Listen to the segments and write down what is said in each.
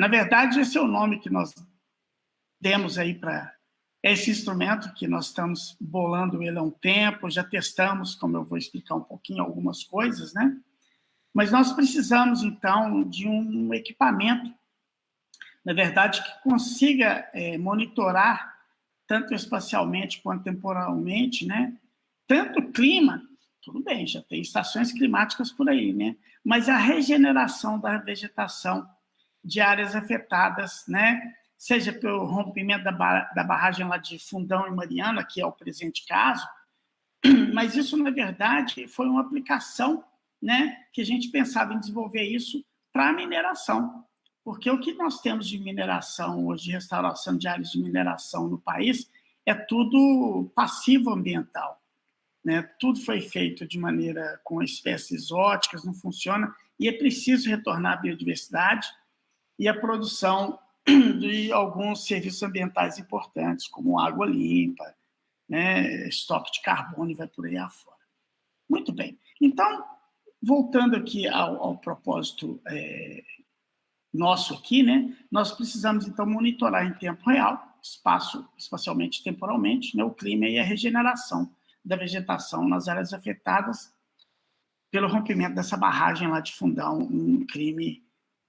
Na verdade, esse é o nome que nós demos aí para esse instrumento, que nós estamos bolando ele há um tempo, já testamos, como eu vou explicar um pouquinho, algumas coisas, né? Mas nós precisamos, então, de um equipamento, na verdade, que consiga monitorar, tanto espacialmente quanto temporalmente, né? Tanto o clima, tudo bem, já tem estações climáticas por aí, né? Mas a regeneração da vegetação de áreas afetadas, né? Seja pelo rompimento da barragem lá de Fundão e Mariana, que é o presente caso, mas isso, na verdade, foi uma aplicação, né, que a gente pensava em desenvolver isso para a mineração, porque o que nós temos de mineração hoje, de restauração de áreas de mineração no país, é tudo passivo ambiental, né? Tudo foi feito de maneira com espécies exóticas, não funciona, e é preciso retornar a biodiversidade e a produção de alguns serviços ambientais importantes, como água limpa, né, estoque de carbono e vai por aí afora. Muito bem. Então, voltando aqui ao propósito nosso aqui, né, nós precisamos, então, monitorar em tempo real, espacialmente e temporalmente, né, o clima e a regeneração da vegetação nas áreas afetadas pelo rompimento dessa barragem lá de Fundão, um crime,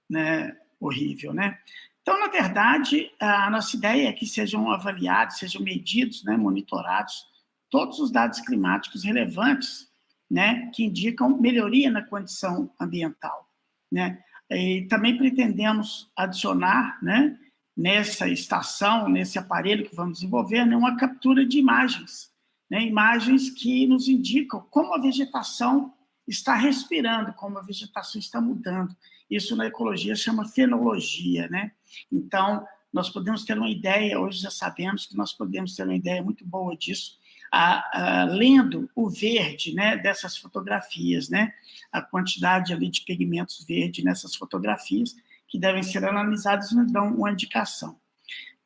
né, horrível, né? Então, na verdade, a nossa ideia é que sejam avaliados, sejam medidos, né, monitorados todos os dados climáticos relevantes, né, que indicam melhoria na condição ambiental, né? E também pretendemos adicionar, né, nessa estação, nesse aparelho que vamos desenvolver, né, uma captura de imagens, né, imagens que nos indicam como a vegetação está respirando, como a vegetação está mudando. Isso na ecologia chama fenologia, né? Então, nós podemos ter uma ideia, hoje já sabemos que nós podemos ter uma ideia muito boa disso, lendo o verde, né, dessas fotografias, né? A quantidade ali de pigmentos verdes nessas fotografias, que devem ser analisados e nos dão uma indicação.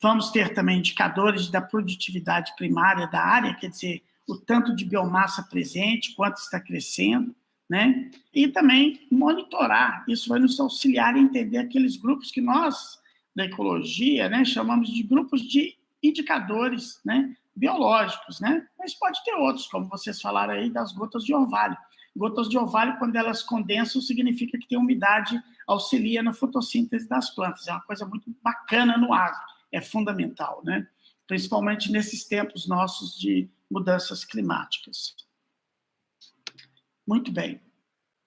Vamos ter também indicadores da produtividade primária da área, quer dizer, o tanto de biomassa presente, quanto está crescendo, né? E também monitorar, isso vai nos auxiliar a entender aqueles grupos que nós, da ecologia, né, chamamos de grupos de indicadores, né, biológicos, né? Mas pode ter outros, como vocês falaram aí das gotas de orvalho. Gotas de orvalho, quando elas condensam, significa que tem umidade, auxilia na fotossíntese das plantas. É uma coisa muito bacana no agro, é fundamental, né? Principalmente nesses tempos nossos de mudanças climáticas. Muito bem.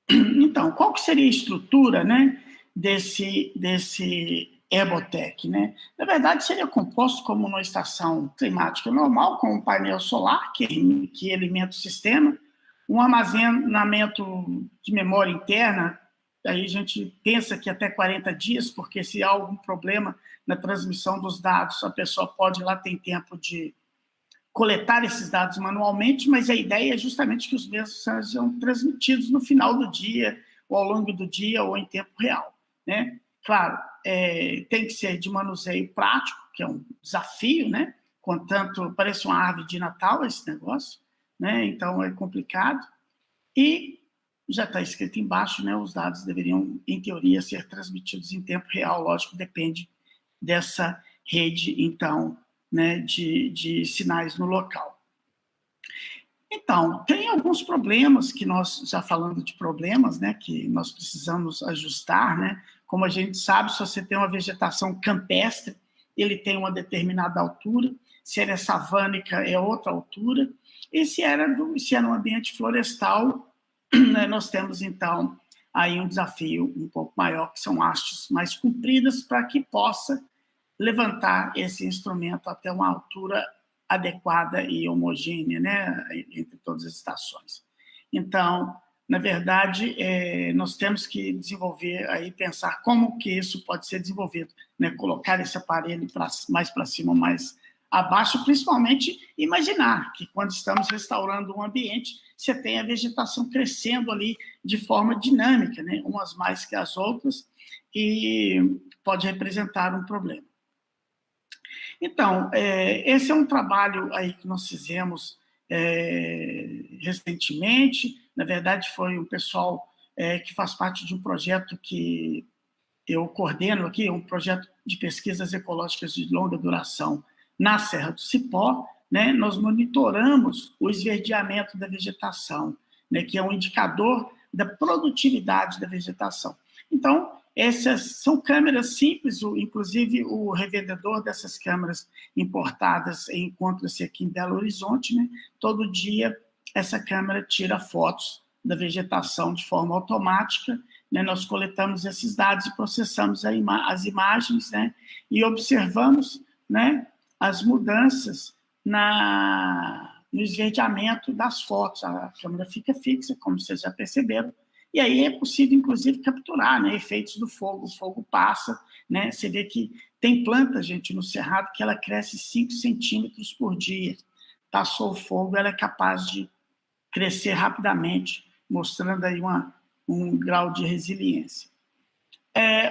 Então, qual que seria a estrutura, né, desse Ebotec, né? Na verdade, seria composto como uma estação climática normal, com um painel solar que alimenta o sistema, um armazenamento de memória interna, aí a gente pensa que até 40 dias, porque se há algum problema na transmissão dos dados, a pessoa pode lá ter tempo de coletar esses dados manualmente, mas a ideia é justamente que os mesmos sejam transmitidos no final do dia, ou ao longo do dia, ou em tempo real, né? Claro, tem que ser de manuseio prático, que é um desafio, né? Contanto, parece uma árvore de Natal esse negócio, né? Então é complicado. E já está escrito embaixo, né? Os dados deveriam, em teoria, ser transmitidos em tempo real, lógico, depende dessa rede, então, né, de sinais no local. Então, tem alguns problemas que nós, já falando de problemas, né, que nós precisamos ajustar, né? Como a gente sabe, se você tem uma vegetação campestre, ele tem uma determinada altura, se ele é savânica, é outra altura, e se é um ambiente florestal, né, nós temos, então, aí um desafio um pouco maior, que são hastes mais compridas, para que possa levantar esse instrumento até uma altura adequada e homogênea, né, entre todas as estações. Então, na verdade, nós temos que desenvolver, aí pensar como que isso pode ser desenvolvido, né, colocar esse aparelho mais para cima, mais abaixo, principalmente imaginar que quando estamos restaurando um ambiente, você tem a vegetação crescendo ali de forma dinâmica, né, umas mais que as outras, e pode representar um problema. Então, esse é um trabalho aí que nós fizemos recentemente. Na verdade, foi um pessoal que faz parte de um projeto que eu coordeno aqui um projeto de pesquisas ecológicas de longa duração na Serra do Cipó, né? Nós monitoramos o esverdeamento da vegetação, né? Que é um indicador da produtividade da vegetação. Então, essas são câmeras simples, inclusive o revendedor dessas câmeras importadas encontra-se aqui em Belo Horizonte, né? Todo dia essa câmera tira fotos da vegetação de forma automática, né? Nós coletamos esses dados e processamos as imagens, né? E observamos, né, as mudanças no esverdeamento das fotos. A câmera fica fixa, como vocês já perceberam, e aí é possível, inclusive, capturar, né, efeitos do fogo. O fogo passa, né? Você vê que tem planta, gente, no Cerrado, que ela cresce 5 centímetros por dia. Passou o fogo, ela é capaz de crescer rapidamente, mostrando aí um grau de resiliência.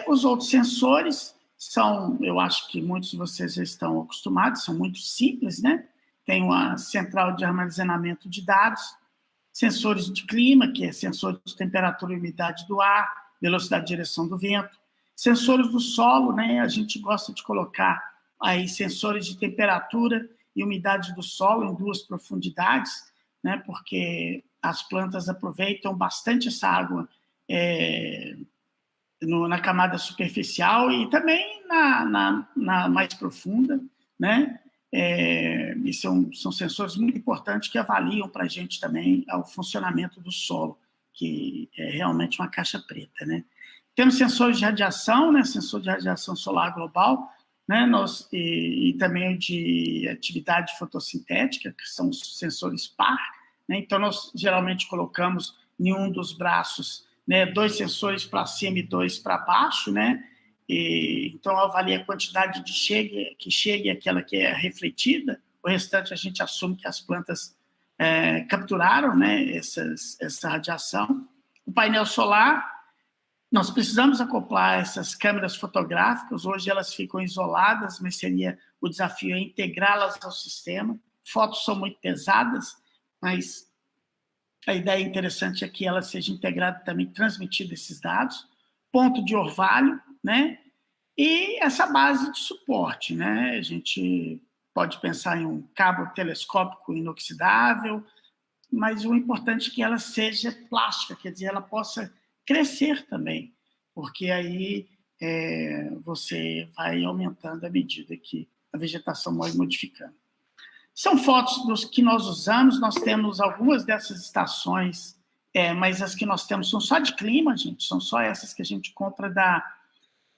Os outros sensores são, eu acho que muitos de vocês já estão acostumados, são muito simples, né? Tem uma central de armazenamento de dados, sensores de clima, que é sensor de temperatura e umidade do ar, velocidade e direção do vento, sensores do solo, né? A gente gosta de colocar aí sensores de temperatura e umidade do solo em 2 profundidades, né? Porque as plantas aproveitam bastante essa água na camada superficial e também na mais profunda, né? E são sensores muito importantes que avaliam para a gente também o funcionamento do solo, que é realmente uma caixa preta, né? Temos sensores de radiação, né? Sensor de radiação solar global, né? E também de atividade fotossintética, que são os sensores par, né? Então, nós geralmente colocamos em um dos braços, né, 2 sensores para cima e 2 para baixo, né? Então, avalia a quantidade que chegue aquela que é refletida, o restante a gente assume que as plantas capturaram, né, essa radiação. O painel solar, nós precisamos acoplar essas câmeras fotográficas, hoje elas ficam isoladas, mas o desafio é integrá-las ao sistema. Fotos são muito pesadas, mas a ideia interessante é que ela seja integrada também, transmitida esses dados. Ponto de orvalho, né? E essa base de suporte, né? A gente pode pensar em um cabo telescópico inoxidável, mas o importante é que ela seja plástica, quer dizer, ela possa crescer também, porque aí você vai aumentando à medida que a vegetação vai modificando. São fotos dos que nós usamos, nós temos algumas dessas estações, mas as que nós temos são só de clima, gente, são só essas que a gente compra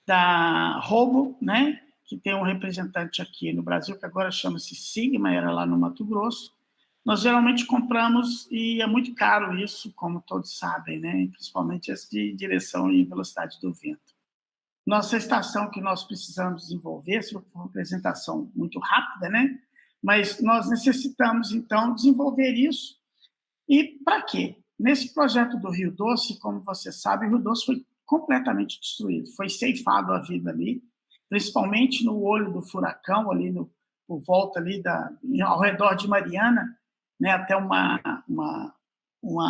da Robo, né? Que tem um representante aqui no Brasil, que agora chama-se Sigma, era lá no Mato Grosso. Nós geralmente compramos, e é muito caro isso, como todos sabem, né? Principalmente as de direção e velocidade do vento. Nossa estação que nós precisamos desenvolver, se for uma apresentação muito rápida, né? Mas nós necessitamos, então, desenvolver isso. E para quê? Nesse projeto do Rio Doce, como você sabe, o Rio Doce foi completamente destruído, foi ceifado a vida ali, principalmente no olho do furacão, ali por volta ali ao redor de Mariana, né, até uma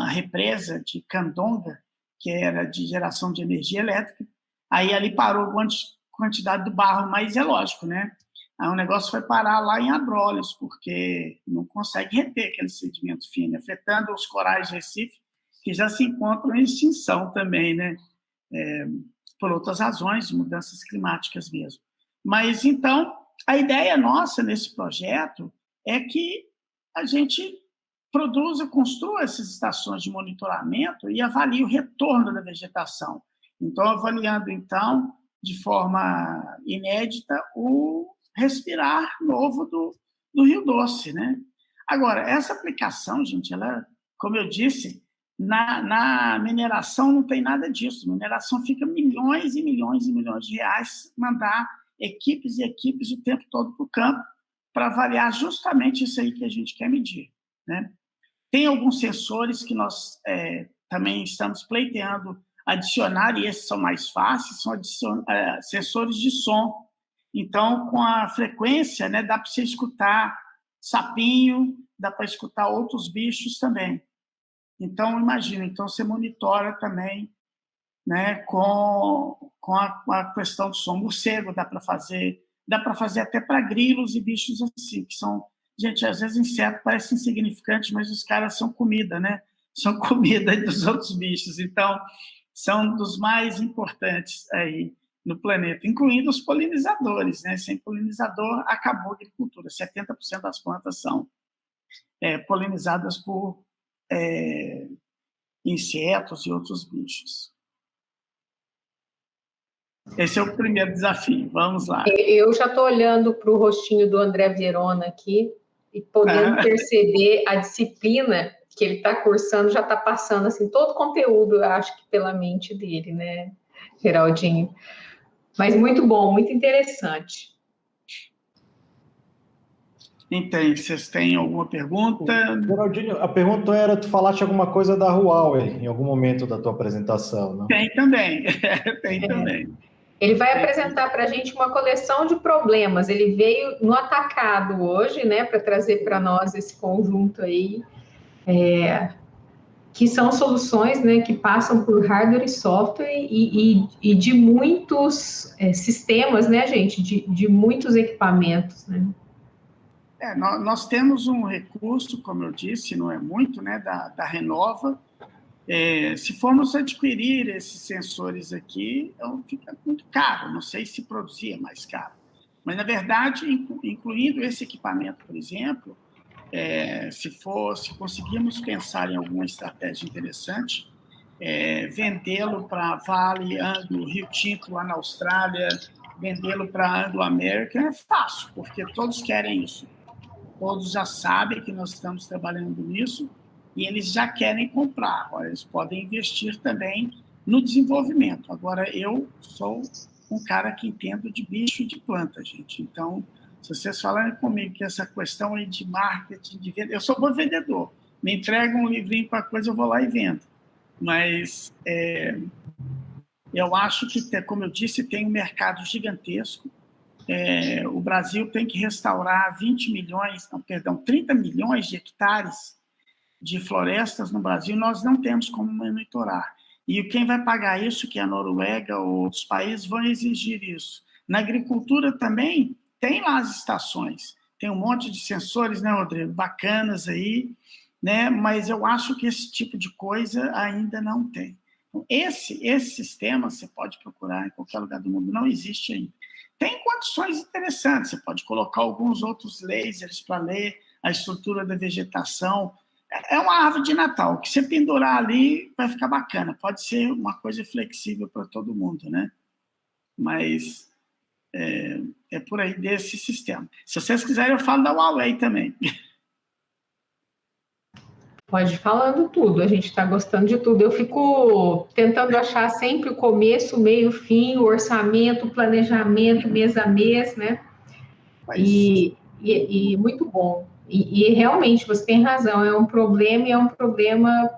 represa de Candonga, que era de geração de energia elétrica. Aí ali parou a quantidade do barro, mas é lógico, né? Aí o negócio foi parar lá em Abrolhos, porque não consegue reter aquele sedimento fino, afetando os corais de Recife, que já se encontram em extinção também, né? Por outras razões, de mudanças climáticas mesmo. Mas, então, a ideia nossa nesse projeto é que a gente construa essas estações de monitoramento e avalie o retorno da vegetação. Então, avaliando, então, de forma inédita, o respirar novo do Rio Doce, né? Agora, essa aplicação, gente, ela, como eu disse, na mineração não tem nada disso. A mineração fica milhões e milhões e milhões de reais mandar equipes e equipes o tempo todo para o campo para avaliar justamente isso aí que a gente quer medir, né? Tem alguns sensores que nós também estamos pleiteando adicionar, e esses são mais fáceis, são sensores de som. Então, com a frequência, né, dá para você escutar sapinho, dá para escutar outros bichos também. Então, imagina, então você monitora também né, com a questão do som. Morcego dá para fazer até para grilos e bichos assim, que são, gente, às vezes inseto parece insignificante, mas os caras são comida, né? São comida dos outros bichos, então são dos mais importantes aí no planeta, incluindo os polinizadores, né? Sem polinizador, acabou a agricultura. 70% das plantas são polinizadas por insetos e outros bichos. Esse é o primeiro desafio. Vamos lá. Eu já estou olhando para o rostinho do André Vierona aqui e podendo perceber a disciplina que ele está cursando, já está passando assim, todo o conteúdo, eu acho que pela mente dele, né, Geraldinho? Mas muito bom, muito interessante. Então, vocês têm alguma pergunta? Geraldinho, a pergunta era, tu falaste alguma coisa da Huawei em algum momento da tua apresentação, não? Tem também, tem também. Ele vai apresentar para a gente uma coleção de problemas. Ele veio no atacado hoje, né, para trazer para nós esse conjunto aí, que são soluções, né, que passam por hardware e software e de muitos sistemas, né, gente, de muitos equipamentos, né? Nós temos um recurso, como eu disse, não é muito, né, da Renova. Se formos adquirir esses sensores aqui, fica muito caro. Não sei se produzir é mais caro. Mas, na verdade, incluindo esse equipamento, por exemplo, se conseguirmos pensar em alguma estratégia interessante, vendê-lo para Vale, Anglo, Rio Tinto, lá na Austrália, vendê-lo para Anglo American é fácil, porque todos querem isso. Todos já sabem que nós estamos trabalhando nisso e eles já querem comprar. Agora, eles podem investir também no desenvolvimento. Agora, eu sou um cara que entendo de bicho e de planta, gente. Então, se vocês falarem comigo que essa questão aí de marketing, de venda, eu sou bom vendedor. Me entregam um livrinho para coisa, eu vou lá e vendo. Mas eu acho que, como eu disse, tem um mercado gigantesco. O Brasil tem que restaurar 30 milhões de hectares de florestas no Brasil. Nós não temos como monitorar. E quem vai pagar isso, que é a Noruega ou outros países, vão exigir isso. Na agricultura também tem lá as estações. Tem um monte de sensores, né, Rodrigo? Bacanas aí, né? Mas eu acho que esse tipo de coisa ainda não tem. Então, esse sistema você pode procurar em qualquer lugar do mundo, não existe ainda. Tem condições interessantes, você pode colocar alguns outros lasers para ler a estrutura da vegetação. É uma árvore de Natal, que você pendurar ali vai ficar bacana, pode ser uma coisa flexível para todo mundo, né? Mas é por aí desse sistema. Se vocês quiserem, eu falo da Huawei também. Pode ir falando tudo, a gente está gostando de tudo. Eu fico tentando achar sempre o começo, o meio, o fim, o orçamento, o planejamento, mês a mês, né? E muito bom. E realmente, você tem razão, é um problema e é um problema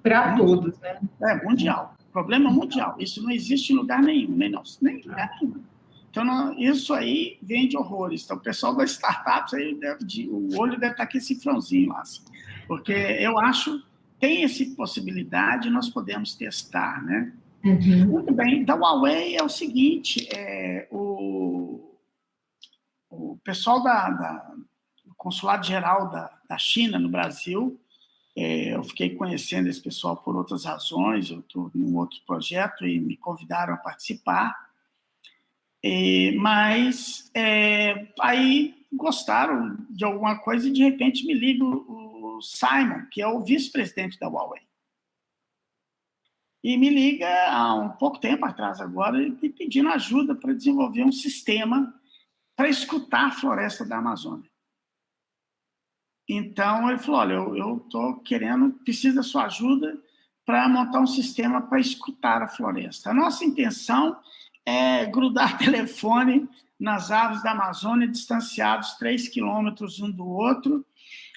para todos, né? Mundial. Problema mundial. Isso não existe em lugar nenhum, nem lugar nenhum. Então, isso aí vende horrores. Então, o pessoal das startups, aí o olho deve estar aqui esse cifrãozinho lá, assim. Porque eu acho tem essa possibilidade, nós podemos testar, né? Uhum. Muito bem. Da Huawei é o seguinte, o pessoal do Consulado-Geral da China no Brasil, eu fiquei conhecendo esse pessoal por outras razões, eu estou num outro projeto e me convidaram a participar, mas aí gostaram de alguma coisa e de repente me liga o Simon, que é o vice-presidente da Huawei. E me liga há um pouco tempo atrás agora e pedindo ajuda para desenvolver um sistema para escutar a floresta da Amazônia. Então, ele falou, olha, eu estou preciso da sua ajuda para montar um sistema para escutar a floresta. A nossa intenção é grudar telefone nas árvores da Amazônia, distanciados 3 quilômetros um do outro,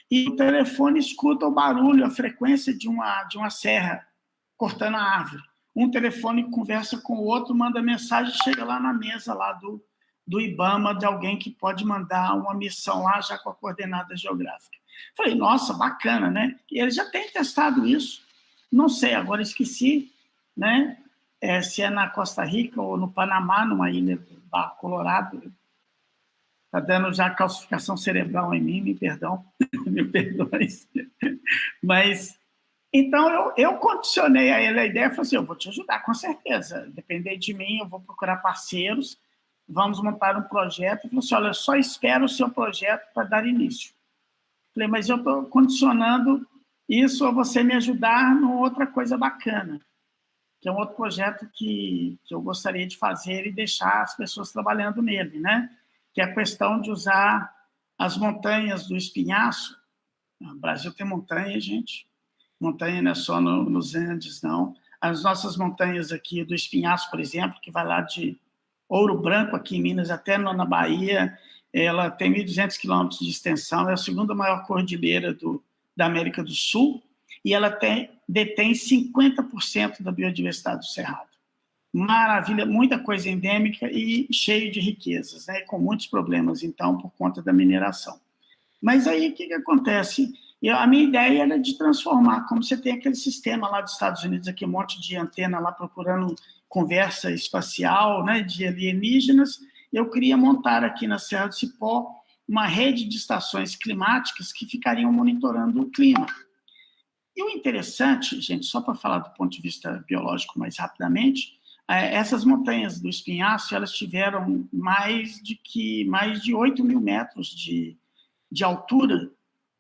e o telefone escuta o barulho, a frequência de uma serra cortando a árvore. Um telefone conversa com o outro, manda mensagem, chega lá na mesa lá do IBAMA, de alguém que pode mandar uma missão lá, já com a coordenada geográfica. Falei, nossa, bacana, né? E eles já têm testado isso. Não sei, agora esqueci, né? se é na Costa Rica ou no Panamá, numa ilha do Barro Colorado. Está dando já calcificação cerebral em mim, me perdoe. Mas, então, eu condicionei a ele a ideia, falei assim, eu vou te ajudar, com certeza. Depender de mim, eu vou procurar parceiros, vamos montar um projeto. Ele falou assim, olha, eu só espero o seu projeto para dar início. Falei, mas eu estou condicionando isso a você me ajudar numa outra coisa bacana, que é um outro projeto que eu gostaria de fazer e deixar as pessoas trabalhando nele, né? Que é a questão de usar as montanhas do Espinhaço. O Brasil tem montanha, gente. Montanha não é só nos Andes, não. As nossas montanhas aqui do Espinhaço, por exemplo, que vai lá de Ouro Branco, aqui em Minas, até na Bahia, ela tem 1.200 quilômetros de extensão, é a segunda maior cordilheira da América do Sul, e ela detém 50% da biodiversidade do Cerrado. Maravilha, muita coisa endêmica e cheio de riquezas, né? Com muitos problemas, então, por conta da mineração. Mas aí, o que acontece? A minha ideia era de transformar, como você tem aquele sistema lá dos Estados Unidos, aqui, um monte de antena lá procurando conversa espacial, né, de alienígenas, eu queria montar aqui na Serra do Cipó uma rede de estações climáticas que ficariam monitorando o clima. E o interessante, gente, só para falar do ponto de vista biológico mais rapidamente, essas montanhas do Espinhaço, elas tiveram mais de 8 mil metros de altura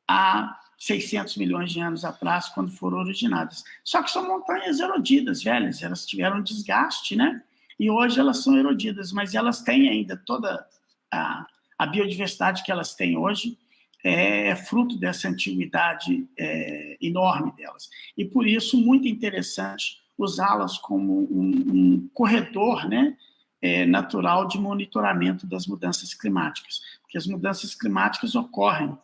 há 600 milhões de anos atrás, quando foram originadas. Só que são montanhas erodidas, velhas, elas tiveram desgaste, né? E hoje elas são erodidas, mas elas têm ainda toda a biodiversidade que elas têm hoje, é fruto dessa antiguidade enorme delas. E, por isso, muito interessante usá-las como um corredor, né, natural de monitoramento das mudanças climáticas, porque as mudanças climáticas ocorrem,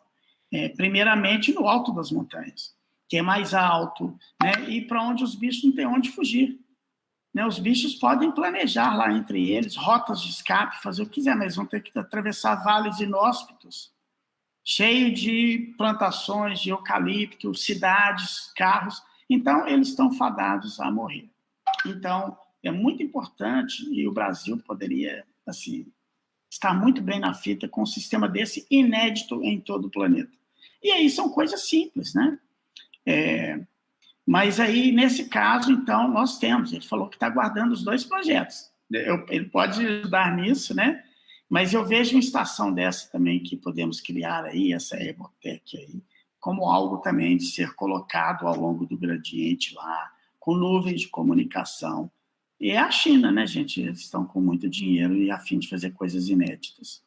primeiramente, no alto das montanhas, que é mais alto, né, e para onde os bichos não têm onde fugir. Né, os bichos podem planejar lá entre eles rotas de escape, fazer o que quiser, mas vão ter que atravessar vales inóspitos, cheio de plantações de eucalipto, cidades, carros. Então, eles estão fadados a morrer. Então, é muito importante, e o Brasil poderia, assim, estar muito bem na fita com um sistema desse inédito em todo o planeta. E aí são coisas simples, né? Mas aí, nesse caso, então, nós temos, ele falou que está guardando os 2 projetos. Ele pode ajudar nisso, né? Mas eu vejo uma estação dessa também que podemos criar aí, essa Ebotec aí, como algo também de ser colocado ao longo do gradiente lá, com nuvens de comunicação. E é a China, né, gente? Eles estão com muito dinheiro e a fim de fazer coisas inéditas.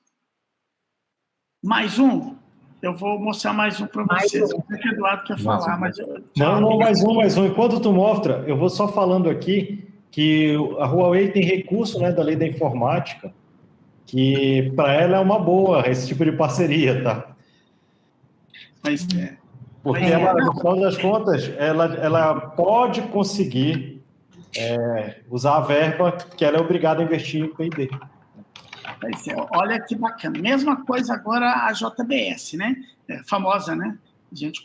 Mais um? Eu vou mostrar mais um para vocês. O que o Eduardo quer falar, mas... Não, mais um. Enquanto tu mostra, eu vou só falando aqui que a Huawei tem recurso, né, da lei da informática, que para ela é uma boa esse tipo de parceria, tá? Mas porque ela, no final das contas, ela pode conseguir usar a verba que ela é obrigada a investir em P&D. Olha que bacana. Mesma coisa agora a JBS, né? Famosa, né?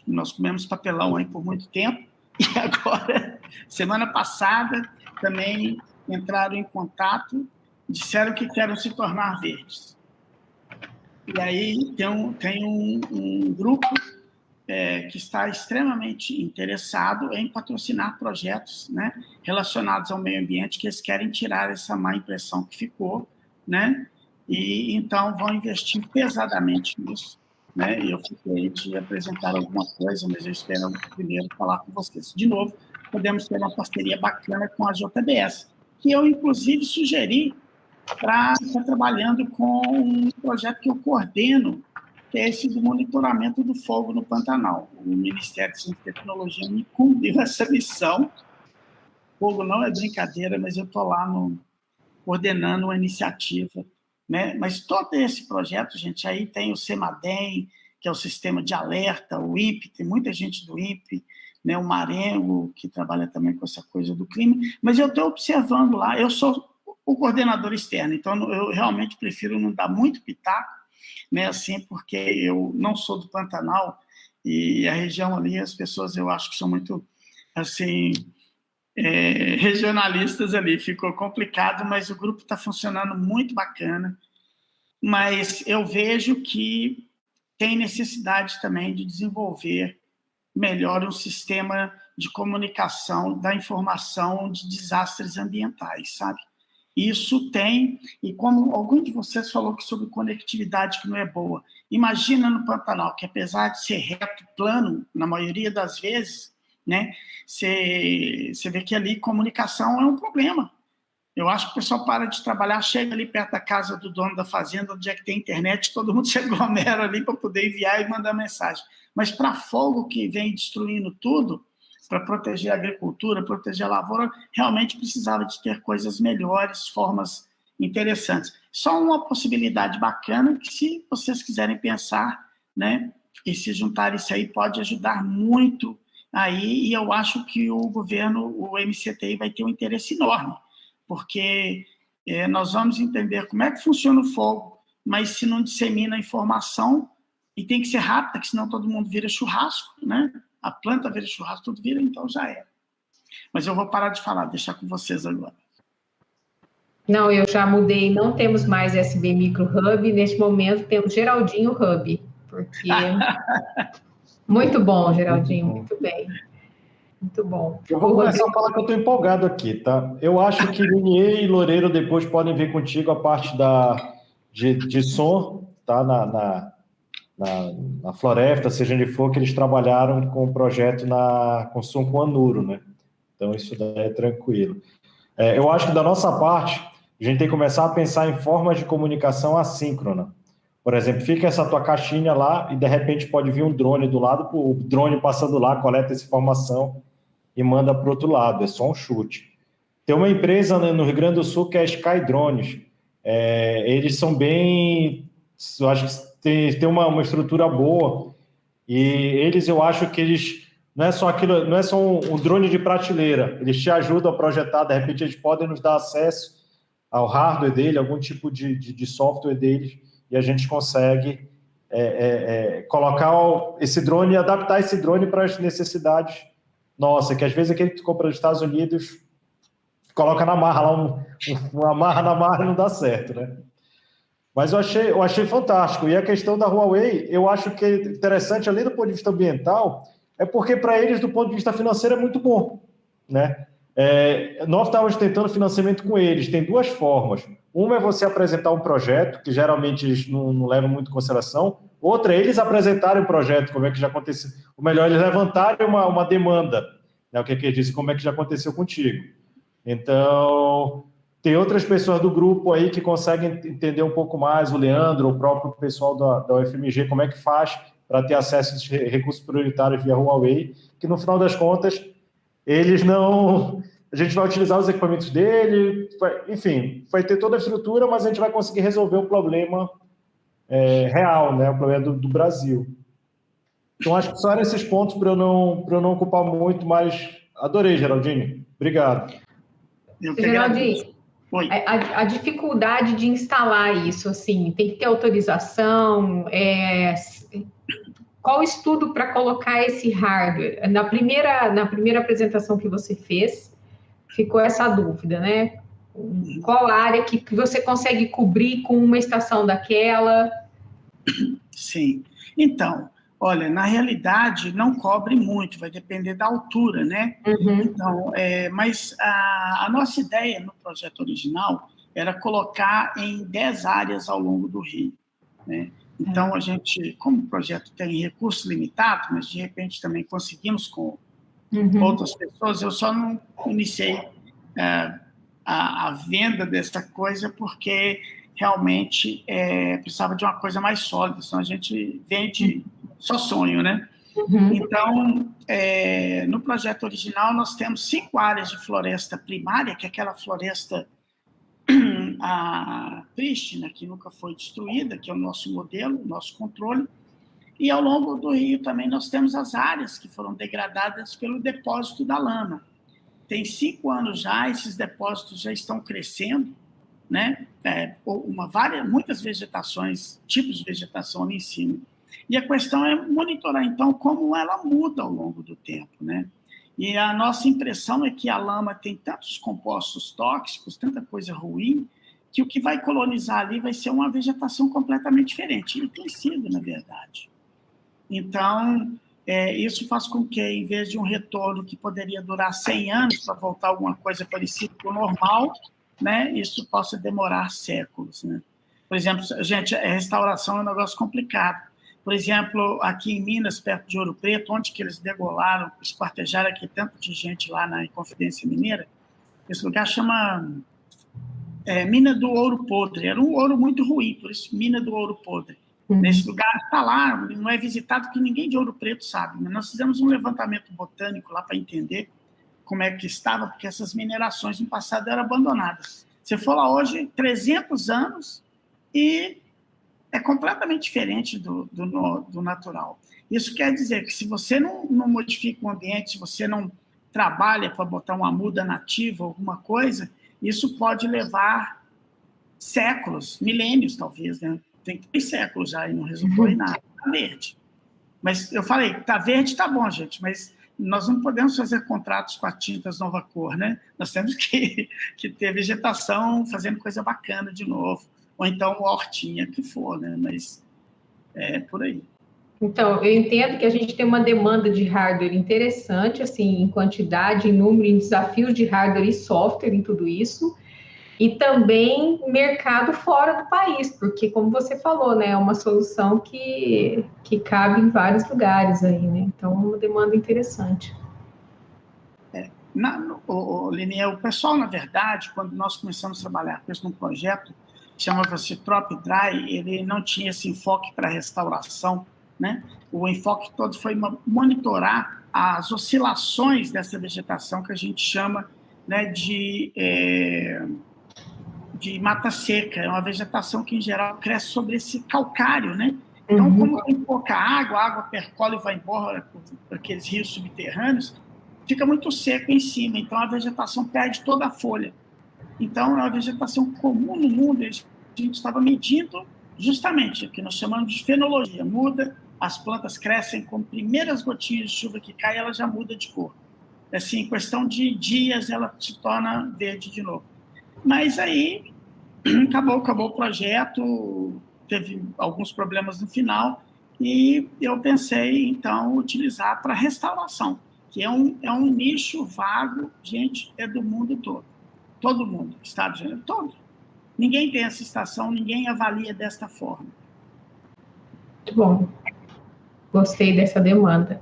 Nós comemos papelão aí por muito tempo, e agora, semana passada, também entraram em contato, disseram que querem se tornar verdes. E aí tem um grupo que está extremamente interessado em patrocinar projetos, né, relacionados ao meio ambiente, que eles querem tirar essa má impressão que ficou, né, e então vão investir pesadamente nisso, né, e eu fiquei de apresentar alguma coisa, mas eu espero primeiro falar com vocês. De novo, podemos ter uma parceria bacana com a JBS, que eu, inclusive, sugeri para estar trabalhando com um projeto que eu coordeno, que é esse do monitoramento do fogo no Pantanal. O Ministério de Ciência e Tecnologia me cumpriu essa missão. Fogo não é brincadeira, mas eu estou lá coordenando uma iniciativa, né? Mas todo esse projeto, gente, aí tem o CEMADEM, que é o sistema de alerta, o INPE, tem muita gente do INPE, né? O Marengo, que trabalha também com essa coisa do clima, mas eu estou observando lá, eu sou o coordenador externo, então eu realmente prefiro não dar muito pitaco, né, assim, porque eu não sou do Pantanal, e a região ali, as pessoas, eu acho que são muito, assim, regionalistas ali. Ficou complicado, mas o grupo está funcionando muito bacana. Mas eu vejo que tem necessidade também de desenvolver melhor um sistema de comunicação da informação de desastres ambientais, sabe? Isso tem, e como algum de vocês falou que sobre conectividade que não é boa, imagina no Pantanal, que apesar de ser reto, plano, na maioria das vezes, né, você vê que ali comunicação é um problema. Eu acho que o pessoal para de trabalhar, chega ali perto da casa do dono da fazenda, onde é que tem internet, todo mundo se aglomera ali para poder enviar e mandar mensagem. Mas para fogo que vem destruindo tudo, para proteger a agricultura, proteger a lavoura, realmente precisava de ter coisas melhores, formas interessantes. Só uma possibilidade bacana que, se vocês quiserem pensar, né, e se juntar isso aí, pode ajudar muito aí, e eu acho que o governo, o MCTI, vai ter um interesse enorme, porque nós vamos entender como é que funciona o fogo, mas se não dissemina a informação, e tem que ser rápida, que senão todo mundo vira churrasco, né? A planta vira churrasco, tudo vira, então já era. Mas eu vou parar de falar, deixar com vocês agora. Não, eu já mudei, não temos mais SB Micro Hub, neste momento temos Geraldinho Hub, porque... Muito bom, Geraldinho, muito bem. Muito bom. Eu vou começar a falar que eu estou empolgado aqui, tá? Eu acho que Linier e Loureiro depois podem vir contigo a parte de som, tá? Na Floresta, seja onde for, que eles trabalharam com o projeto com som com Anuro, né? Então, isso daí é tranquilo. Eu acho que da nossa parte, a gente tem que começar a pensar em formas de comunicação assíncrona. Por exemplo, fica essa tua caixinha lá e, de repente, pode vir um drone do lado, o drone passando lá, coleta essa informação e manda para o outro lado, é só um chute. Tem uma empresa, né, no Rio Grande do Sul que é a Sky Drones. Eles são bem... Eu acho que tem uma estrutura boa, e eu acho que eles... Não é só aquilo, não é só um drone de prateleira, eles te ajudam a projetar, de repente eles podem nos dar acesso ao hardware dele, algum tipo de software deles, e a gente consegue colocar esse drone e adaptar esse drone para as necessidades nossas, que às vezes aquele que tu compra dos Estados Unidos coloca na marra lá, uma marra na marra, não dá certo, né? Mas eu achei fantástico. E a questão da Huawei, eu acho que é interessante, além do ponto de vista ambiental, é porque para eles, do ponto de vista financeiro, é muito bom, né? Nós estávamos tentando financiamento com eles, tem duas formas. Uma é você apresentar um projeto, que geralmente eles não levam muito em consideração. Outra é eles apresentarem o projeto, como é que já aconteceu. Ou melhor, eles levantarem uma demanda, né? O que eles dizem, como é que já aconteceu contigo. Então, tem outras pessoas do grupo aí que conseguem entender um pouco mais, o Leandro, o próprio pessoal da UFMG, como é que faz para ter acesso a recursos prioritários via Huawei, que no final das contas, eles não... A gente vai utilizar os equipamentos dele, enfim, vai ter toda a estrutura, mas a gente vai conseguir resolver o problema real, né? O problema do Brasil. Então, acho que só eram esses pontos para eu não ocupar muito, mas adorei, Geraldinho. Obrigado. Geraldinho, a dificuldade de instalar isso, assim, tem que ter autorização, qual estudo para colocar esse hardware? Na primeira apresentação que você fez, ficou essa dúvida, né? Qual área que você consegue cobrir com uma estação daquela? Sim. Então, olha, na realidade, não cobre muito, vai depender da altura, né? Uhum. Então, mas a nossa ideia no projeto original era colocar em 10 áreas ao longo do Rio, né? Então, a gente, como o projeto tem recurso limitado, mas de repente também conseguimos com outras pessoas, eu só não iniciei a venda dessa coisa porque realmente precisava de uma coisa mais sólida, senão a gente vende só sonho, né? Então, no projeto original, nós temos 5 áreas de floresta primária, que é aquela floresta prístina, que nunca foi destruída, que é o nosso modelo, o nosso controle. E ao longo do Rio também nós temos as áreas que foram degradadas pelo depósito da lama. Tem 5 anos já, esses depósitos já estão crescendo, né? Muitas vegetações, tipos de vegetação ali em cima. E a questão é monitorar, então, como ela muda ao longo do tempo, né? E a nossa impressão é que a lama tem tantos compostos tóxicos, tanta coisa ruim, que o que vai colonizar ali vai ser uma vegetação completamente diferente. E tem sido, na verdade. Então, isso faz com que, em vez de um retorno que poderia durar 100 anos para voltar alguma coisa parecida com o normal, né, isso possa demorar séculos. Né? Por exemplo, gente, a restauração é um negócio complicado. Por exemplo, aqui em Minas, perto de Ouro Preto, onde que eles degolaram, esquartejaram aqui tanto de gente lá na Inconfidência Mineira, esse lugar chama Mina do Ouro Podre. Era um ouro muito ruim, por isso Mina do Ouro Podre. Nesse lugar está lá, não é visitado porque ninguém de Ouro Preto sabe. Mas nós fizemos um levantamento botânico lá para entender como é que estava, porque essas minerações no passado eram abandonadas. Você for lá hoje, 300 anos, e é completamente diferente do natural. Isso quer dizer que se você não modifica o ambiente, se você não trabalha para botar uma muda nativa, alguma coisa, isso pode levar séculos, milênios talvez, né? Tem 3 séculos já e não resultou em nada. Está verde. Mas eu falei, está verde, está bom, gente, mas nós não podemos fazer contratos com a tintas Nova Cor, né? Nós temos que ter vegetação fazendo coisa bacana de novo, ou então uma hortinha que for, né? Mas é por aí. Então, eu entendo que a gente tem uma demanda de hardware interessante, assim, em quantidade, em número, em desafios de hardware e software em tudo isso, e também mercado fora do país, porque, como você falou, né, é uma solução que cabe em vários lugares aí, né? Então, é uma demanda interessante. Linia, o pessoal, na verdade, quando nós começamos a trabalhar com isso num projeto, chamava-se Trop Dry, ele não tinha esse enfoque para restauração, né? O enfoque todo foi monitorar as oscilações dessa vegetação que a gente chama, né, de mata seca. É uma vegetação que, em geral, cresce sobre esse calcário, né? Então, como tem pouca água, a água percola e vai embora por aqueles rios subterrâneos, fica muito seco em cima, então a vegetação perde toda a folha. Então, é uma vegetação comum no mundo, a gente estava medindo justamente o que nós chamamos de fenologia. Muda, as plantas crescem com primeiras gotinhas de chuva que caem, ela já muda de cor. Assim, em questão de dias, ela se torna verde de novo. Mas aí, acabou o projeto, teve alguns problemas no final, e eu pensei, então, utilizar para restauração, que é um nicho vago, gente, é do mundo todo. Todo mundo, Estado de Janeiro, todo. Ninguém tem essa estação, ninguém avalia desta forma. Muito bom. Gostei dessa demanda.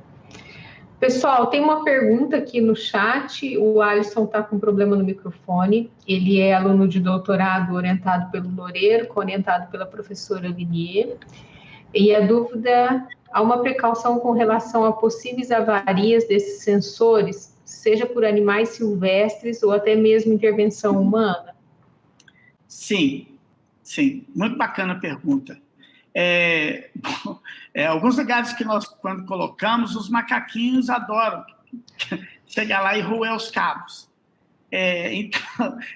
Pessoal, tem uma pergunta aqui no chat. O Alisson está com problema no microfone. Ele é aluno de doutorado orientado pelo Loureiro, orientado pela professora Linier. E a dúvida, há uma precaução com relação a possíveis avarias desses sensores, seja por animais silvestres ou até mesmo intervenção humana? Sim. Muito bacana a pergunta. Alguns lugares que nós, quando colocamos, os macaquinhos adoram chegar lá e roer os cabos.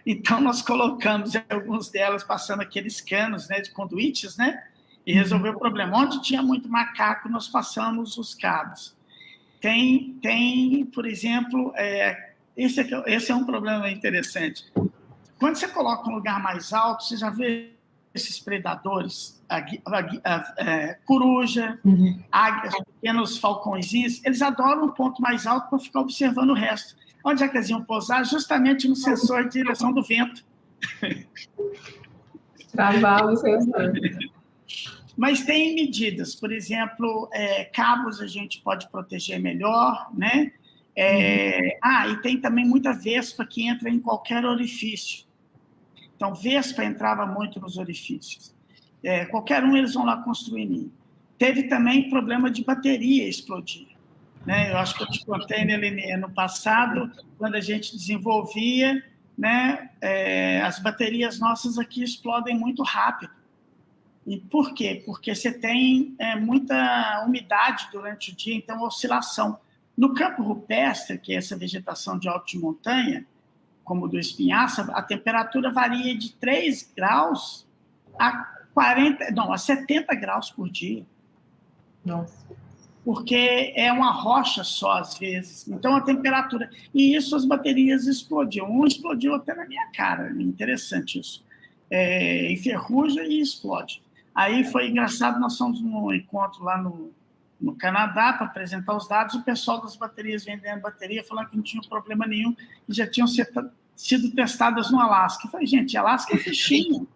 Então, nós colocamos alguns delas passando aqueles canos, né, de conduítes, né, e resolveu o problema. Onde tinha muito macaco, nós passamos os cabos. Tem por exemplo, esse é um problema interessante. Quando você coloca um lugar mais alto, você já vê esses predadores, coruja, águias, pequenos falcõezinhos, eles adoram um ponto mais alto para ficar observando o resto. Onde é que eles iam pousar? Justamente no sensor de direção do vento. Travar o sensor. Mas tem medidas, por exemplo, cabos a gente pode proteger melhor, né? E tem também muita vespa que entra em qualquer orifício. Então, vespa entrava muito nos orifícios. Qualquer um, eles vão lá construir ninho. Teve também problema de bateria explodir. Né? Eu acho que eu te contei, né, Linia, no passado, quando a gente desenvolvia, né, as baterias nossas aqui explodem muito rápido. E por quê? Porque você tem muita umidade durante o dia, então oscilação. No campo rupestre, que é essa vegetação de alta montanha, como do espinhaça, a temperatura varia de 3 graus a 70 graus por dia. Nossa. porque é uma rocha só, às vezes. Então, a temperatura... E isso, as baterias explodiam. Um explodiu até na minha cara. Interessante isso. Enferruja e explode. Aí foi engraçado, nós fomos num encontro lá no Canadá para apresentar os dados, o pessoal das baterias vendendo bateria, falando que não tinha problema nenhum, e já tinham sido testadas no Alasca. Eu falei, gente, Alasca é fichinho.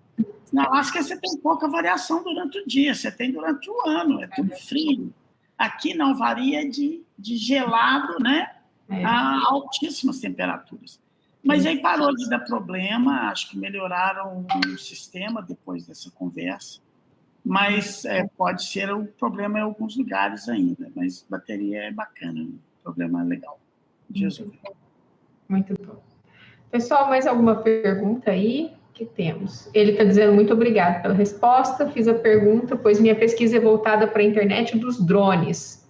Na Alasca você tem pouca variação durante o dia, você tem durante o ano, é tudo frio. Aqui não, varia de gelado, né, a altíssimas temperaturas. Mas aí parou de dar problema, acho que melhoraram o sistema depois dessa conversa, mas pode ser um problema em alguns lugares ainda, mas bateria é bacana, o problema é legal. Jesus. Muito bom. Pessoal, mais alguma pergunta aí? Que temos. Ele está dizendo muito obrigado pela resposta, fiz a pergunta, pois minha pesquisa é voltada para a internet dos drones.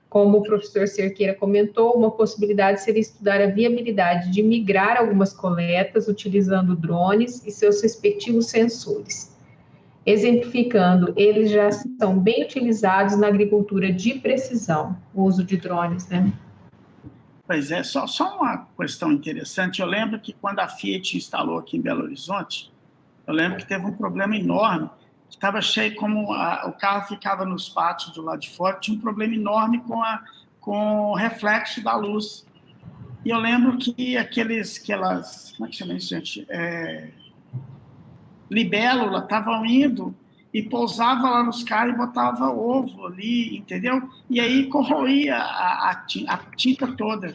Como o professor Cerqueira comentou, uma possibilidade seria estudar a viabilidade de migrar algumas coletas utilizando drones e seus respectivos sensores. Exemplificando, eles já são bem utilizados na agricultura de precisão, o uso de drones, né? Pois é, só uma questão interessante. Eu lembro que quando a Fiat instalou aqui em Belo Horizonte, eu lembro que teve um problema enorme, estava cheio, como o carro ficava nos pátios do lado de fora, tinha um problema enorme com o reflexo da luz. E eu lembro que aquelas como é que chama isso, gente? Libélula, estavam indo e pousava lá nos caras e botava ovo ali, entendeu? E aí corroía a tinta toda.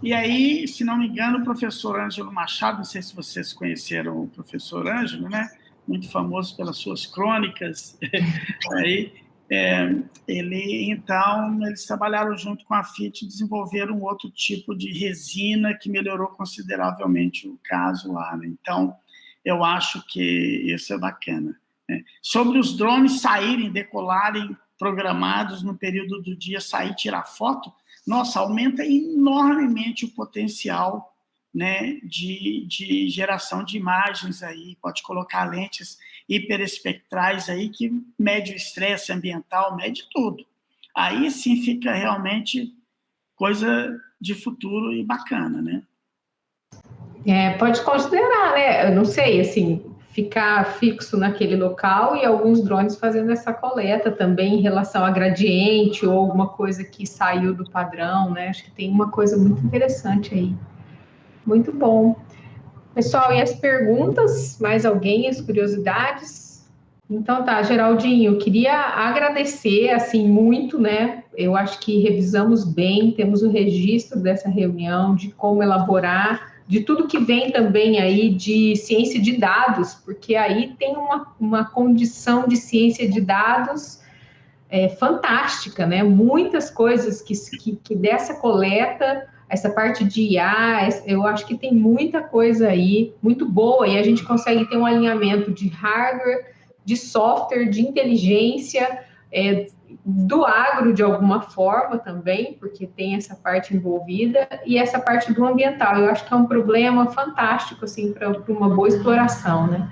E aí, se não me engano, o professor Ângelo Machado, não sei se vocês conheceram o professor Ângelo, né? Muito famoso pelas suas crônicas. Aí, eles trabalharam junto com a Fiat e desenvolveram um outro tipo de resina que melhorou consideravelmente o caso lá, né? Então, eu acho que isso é bacana. Sobre os drones saírem, decolarem, programados no período do dia, sair tirar foto, nossa, aumenta enormemente o potencial, né, de geração de imagens aí, pode colocar lentes hiperespectrais aí que mede o estresse ambiental, mede tudo. Aí sim fica realmente coisa de futuro e bacana, né? Pode considerar, né? Eu não sei, assim, ficar fixo naquele local e alguns drones fazendo essa coleta também em relação a gradiente ou alguma coisa que saiu do padrão, né? Acho que tem uma coisa muito interessante aí. Muito bom. Pessoal, e as perguntas? Mais alguém? As curiosidades? Então tá, Geraldinho, eu queria agradecer, assim, muito, né? Eu acho que revisamos bem, temos o registro dessa reunião, de como elaborar, de tudo que vem também aí de ciência de dados, porque aí tem uma condição de ciência de dados fantástica, né? Muitas coisas que dessa coleta, essa parte de IA, eu acho que tem muita coisa aí, muito boa, e a gente consegue ter um alinhamento de hardware, de software, de inteligência, do agro de alguma forma também, porque tem essa parte envolvida, e essa parte do ambiental. Eu acho que é um problema fantástico, assim, para uma boa exploração, né?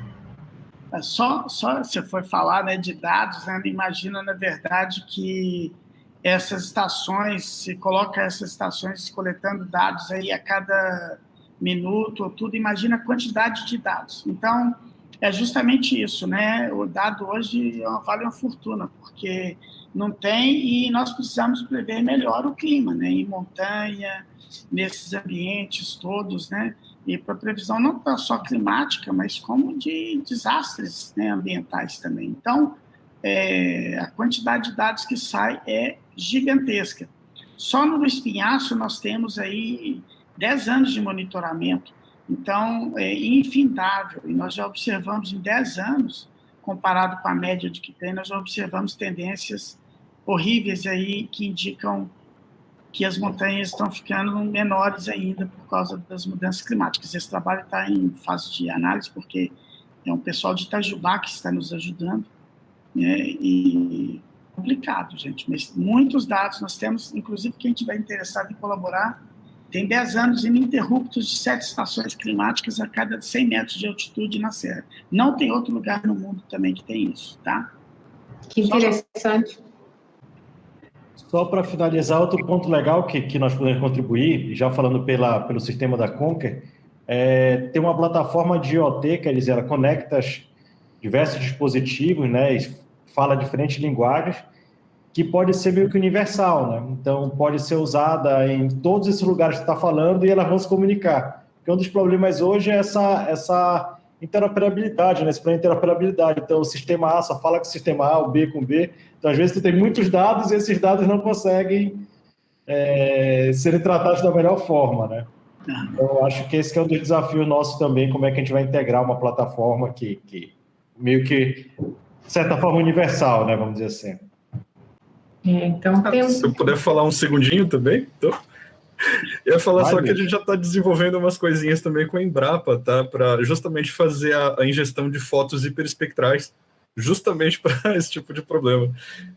Só você foi falar, né, de dados, né, imagina, na verdade, que essas estações, se coloca essas estações coletando dados aí a cada minuto ou tudo, imagina a quantidade de dados. Então, é justamente isso, né? O dado hoje vale uma fortuna, porque não tem, e nós precisamos prever melhor o clima, né? Em montanha, nesses ambientes todos, né? E para previsão não só climática, mas como de desastres, né, ambientais também. Então, a quantidade de dados que sai é gigantesca. Só no Espinhaço nós temos aí 10 anos de monitoramento, então é infindável, e nós já observamos em 10 anos, comparado com a média de que tem, nós já observamos tendências horríveis aí que indicam que as montanhas estão ficando menores ainda por causa das mudanças climáticas. Esse trabalho está em fase de análise, porque é um pessoal de Itajubá que está nos ajudando, né? E complicado, gente, mas muitos dados nós temos, inclusive quem estiver interessado em colaborar, tem 10 anos ininterruptos de 7 estações climáticas a cada 100 metros de altitude na Serra. Não tem outro lugar no mundo também que tem isso, tá? Que interessante. Só para finalizar, outro ponto legal que nós podemos contribuir, já falando pelo sistema da Conquer, tem uma plataforma de IoT, quer dizer, ela conecta diversos dispositivos, né, e fala diferentes linguagens, que pode ser meio que universal, né? Então, pode ser usada em todos esses lugares que você está falando e elas vão se comunicar. Porque um dos problemas hoje é essa interoperabilidade, né? Esse problema de interoperabilidade. Então, o sistema A só fala com o sistema A, o B com o B. Então, às vezes, tu tem muitos dados e esses dados não conseguem serem tratados da melhor forma, né? Então, eu acho que esse que é um dos desafios nossos também, como é que a gente vai integrar uma plataforma que meio que, de certa forma, universal, né? Vamos dizer assim. Então, se eu puder falar um segundinho também, então... Eu ia falar só que a gente já está desenvolvendo umas coisinhas também com a Embrapa, tá? Para justamente fazer a ingestão de fotos hiperespectrais, justamente para esse tipo de problema.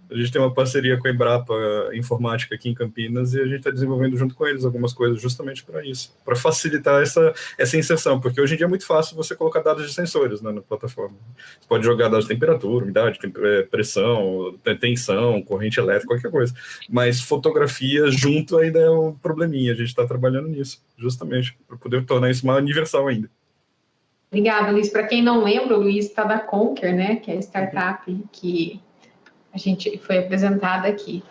A gente tem uma parceria com a Embrapa Informática aqui em Campinas e a gente está desenvolvendo junto com eles algumas coisas justamente para isso, para facilitar essa inserção, porque hoje em dia é muito fácil você colocar dados de sensores, né, na plataforma. Você pode jogar dados de temperatura, umidade, pressão, tensão, corrente elétrica, qualquer coisa. Mas fotografia junto ainda é um probleminha. A gente está trabalhando nisso, justamente, para poder tornar isso mais universal ainda. Obrigada, Luiz. Para quem não lembra, o Luiz está da Conquer, né, que é a startup que a gente foi apresentada aqui.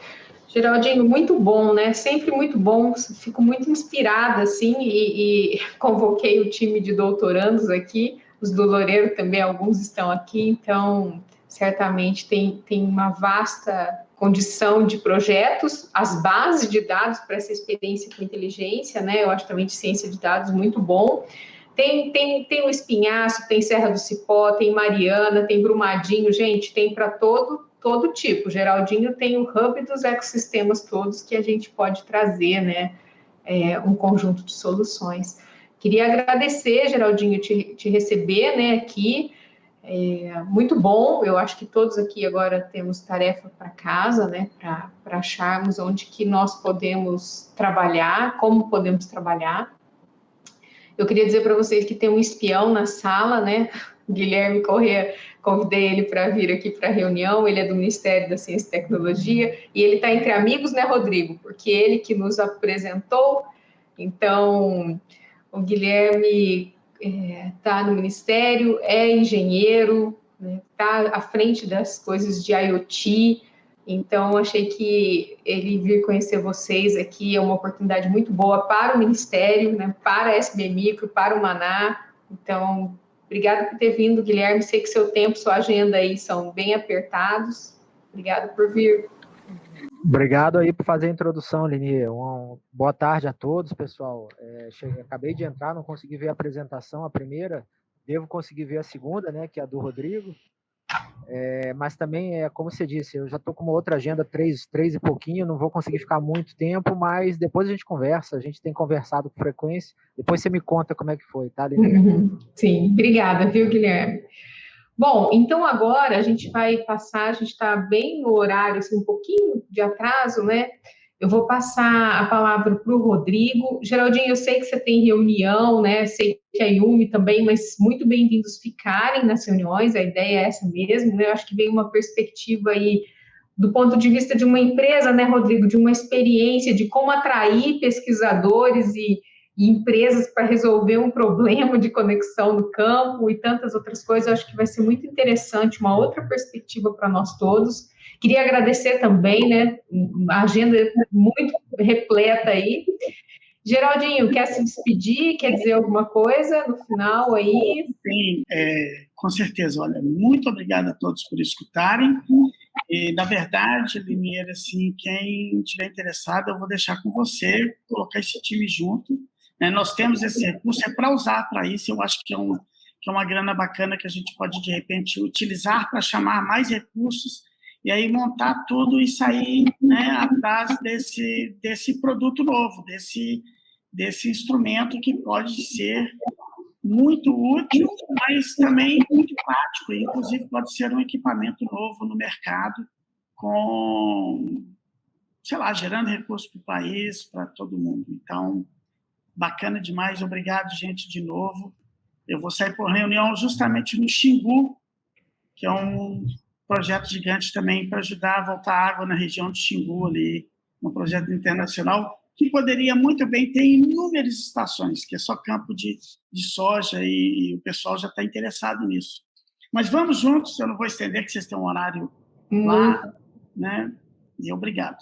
Geraldinho, muito bom, né? Sempre muito bom. Fico muito inspirada, assim, e convoquei o time de doutorandos aqui. Os do Loureiro também, alguns estão aqui, então, certamente tem uma vasta condição de projetos, as bases de dados para essa experiência com inteligência, né? Eu acho também de ciência de dados muito bom. Tem o Espinhaço, tem Serra do Cipó, tem Mariana, tem Brumadinho, gente, tem para todo tipo. Geraldinho tem o hub dos ecossistemas todos que a gente pode trazer, né? Um conjunto de soluções. Queria agradecer, Geraldinho, te receber, né, aqui. Muito bom, eu acho que todos aqui agora temos tarefa para casa, né, para acharmos onde que nós podemos trabalhar, como podemos trabalhar. Eu queria dizer para vocês que tem um espião na sala, né? Guilherme Corrêa, convidei ele para vir aqui para a reunião, ele é do Ministério da Ciência e Tecnologia, e ele está entre amigos, né, Rodrigo? Porque ele que nos apresentou, então, o Guilherme está no Ministério, é engenheiro, está à frente das coisas de IoT, então, achei que ele vir conhecer vocês aqui é uma oportunidade muito boa para o Ministério, né, para a SB Micro, para o Maná. Então, obrigada por ter vindo, Guilherme. Sei que seu tempo, sua agenda aí são bem apertados. Obrigada por vir. Obrigado aí por fazer a introdução, Lini. Boa tarde a todos, pessoal. Acabei de entrar, não consegui ver a apresentação, a primeira. Devo conseguir ver a segunda, né, que é a do Rodrigo. Mas também, como você disse, eu já estou com uma outra agenda, 3 e pouquinho, não vou conseguir ficar muito tempo, mas depois a gente conversa, a gente tem conversado com frequência, depois você me conta como é que foi, tá, Lini? Sim, obrigada, viu, Guilherme? Bom, então agora a gente vai passar, a gente está bem no horário, assim, um pouquinho de atraso, né? Eu vou passar a palavra para o Rodrigo. Geraldinho, eu sei que você tem reunião, né? Sei que a Yumi também, mas muito bem-vindos ficarem nas reuniões, a ideia é essa mesmo, né? Eu acho que vem uma perspectiva aí do ponto de vista de uma empresa, né, Rodrigo? De uma experiência, de como atrair pesquisadores e empresas para resolver um problema de conexão no campo e tantas outras coisas. Eu acho que vai ser muito interessante, uma outra perspectiva para nós todos. Queria agradecer também, né, a agenda muito repleta aí. Geraldinho, quer se despedir? Quer dizer alguma coisa no final aí? Sim, com certeza. Olha, muito obrigado a todos por escutarem. E, na verdade, Linier, assim, quem estiver interessado, eu vou deixar com você, colocar esse time junto. Nós temos esse recurso, é para usar para isso, eu acho que é uma grana bacana que a gente pode, de repente, utilizar para chamar mais recursos e aí montar tudo e sair, né, atrás desse produto novo, desse instrumento que pode ser muito útil, mas também muito prático, inclusive pode ser um equipamento novo no mercado, com, sei lá, gerando recursos para o país, para todo mundo. Então, bacana demais, obrigado, gente, de novo. Eu vou sair por reunião justamente no Xingu, que é um projeto gigante também para ajudar a voltar água na região de Xingu ali, um projeto internacional que poderia muito bem ter inúmeras estações, que é só campo de soja, e o pessoal já está interessado nisso. Mas vamos juntos, eu não vou estender, que vocês têm um horário lá, né? E obrigado.